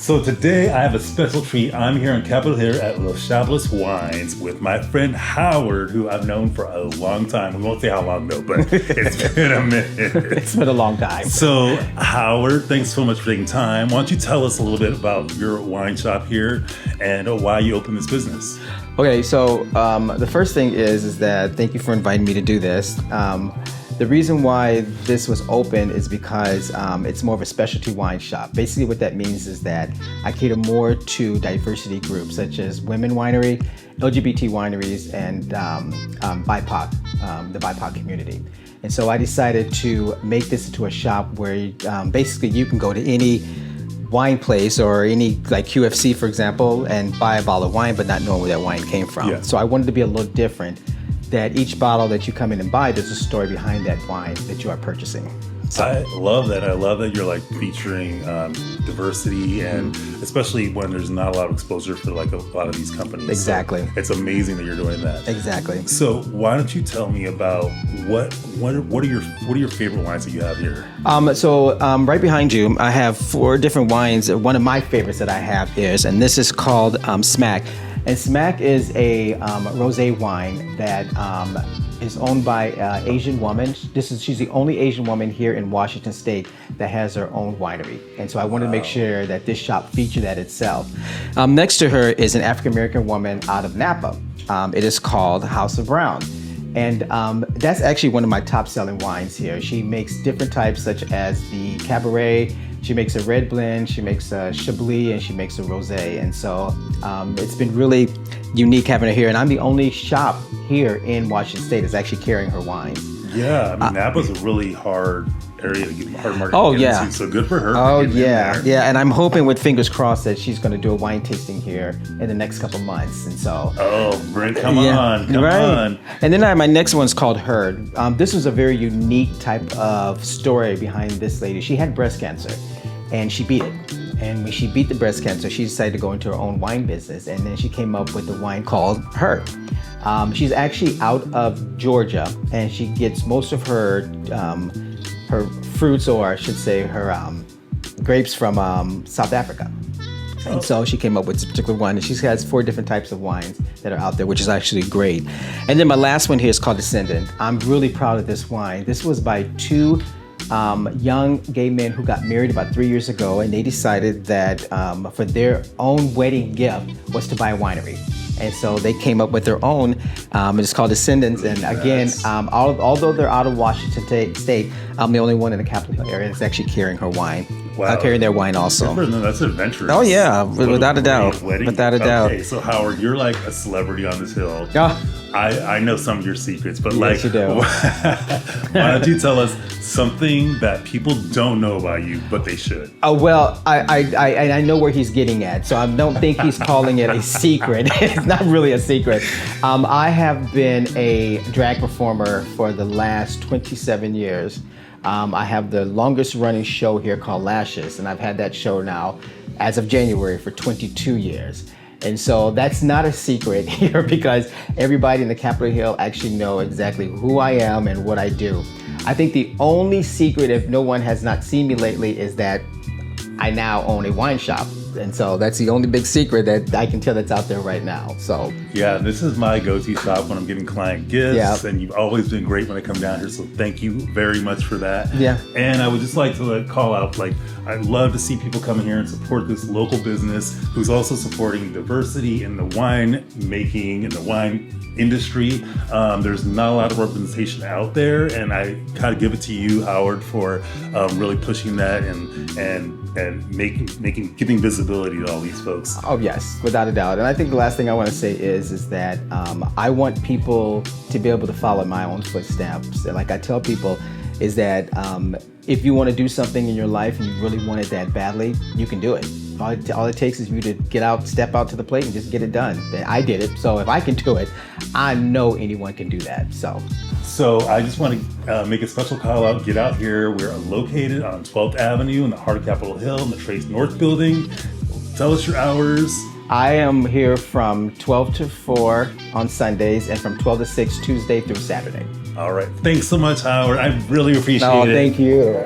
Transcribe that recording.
So today I have a special treat. I'm here on Capitol Hill at Cha-Bliss Wines with my friend Howard, who I've known for a long time. We won't say how long though, but it's been a minute. It's been a long time. So Howard, thanks so much for taking time. Why don't you tell us a little bit about your wine shop here and why you opened this business? Okay, so the first thing is that thank you for inviting me to do this. The reason why this was open is because it's more of a specialty wine shop. Basically what that means is that I cater more to diversity groups such as women winery, LGBT wineries, and BIPOC, the BIPOC community. And so I decided to make this into a shop where basically you can go to any wine place or any like QFC, for example, and buy a bottle of wine but not knowing where that wine came from. Yeah. So I wanted to be a little different, that each bottle that you come in and buy, there's a story behind that wine that you are purchasing. So I love that. I love that you're like featuring diversity, and especially when there's not a lot of exposure for like a lot of these companies. Exactly. So it's amazing that you're doing that. Exactly. So why don't you tell me about what are your favorite wines that you have here? Right behind you, I have 4 different wines. One of my favorites that I have is, and this is called Smack. And Smack is a rosé wine that is owned by an Asian woman. She's the only Asian woman here in Washington State that has her own winery. And so I wanted to make sure that this shop featured that itself. Next to her is an African-American woman out of Napa. It is called House of Brown. And that's actually one of my top selling wines here. She makes different types such as the Cabernet. She makes a red blend, she makes a Cha-Bliss, and she makes a rosé. And so it's been really unique having her here. And I'm the only shop here in Washington State that's actually carrying her wines. Yeah, I mean, Napa's a really hard area to get, hard market to get into, so good for her. Oh, yeah. Yeah, and I'm hoping with fingers crossed that she's going to do a wine tasting here in the next couple months. And so... Oh, Brent, come on. And then my next one's called Herd. This was a very unique type of story behind this lady. She had breast cancer, and she beat it. And when she beat the breast cancer, she decided to go into her own wine business, and then she came up with the wine called Herd. She's actually out of Georgia, and she gets most of her fruits, or I should say her grapes, from South Africa. And so she came up with this particular one, and she has 4 different types of wines that are out there, which is actually great. And then my last one here is called Descendant. I'm really proud of this wine. This was by 2 young gay men who got married about 3 years ago, and they decided that for their own wedding gift was to buy a winery. And so they came up with their own, it's called Descendants. And again, although they're out of Washington State, I'm the only one in the Capitol Hill area that's actually carrying her wine. Wow. Carrying their wine also. That's adventurous. Oh yeah, without a doubt. Without a doubt. Okay, so Howard, you're like a celebrity on this hill. Oh. I know some of your secrets, but yes, you do. Why don't you tell us something that people don't know about you, but they should? Oh, well, I know where he's getting at, so I don't think he's calling it a secret. It's not really a secret. I have been a drag performer for the last 27 years. I have the longest running show here called Lashes, and I've had that show now as of January for 22 years. And so that's not a secret here because everybody in the Capitol Hill actually know exactly who I am and what I do. I think the only secret, if no one has not seen me lately, is that I now own a wine shop. And so that's the only big secret that I can tell that's out there right now. So yeah, this is my go-to shop when I'm getting client gifts, and you've always been great when I come down here. So thank you very much for that. Yeah. And I would just like to call out, I love to see people come in here and support this local business who's also supporting diversity in the wine making, in the wine industry. There's not a lot of representation out there, and I gotta give it to you, Howard, for really pushing that and giving visibility to all these folks. Oh yes, without a doubt. And I think the last thing I want to say is that I want people to be able to follow my own footsteps. And like I tell people, is that if you want to do something in your life and you really want it that badly, you can do it. All it takes is you to step out to the plate and just get it done. I did it, so if I can do it, I know anyone can do that. So I just want to make a special call out. Get out here. We're located on 12th Avenue in the heart of Capitol Hill in the Trace North building. Tell us your hours. I am here from 12 to 4 on Sundays and from 12 to 6 Tuesday through Saturday. All right. Thanks so much, Howard. I really appreciate it. No, thank you.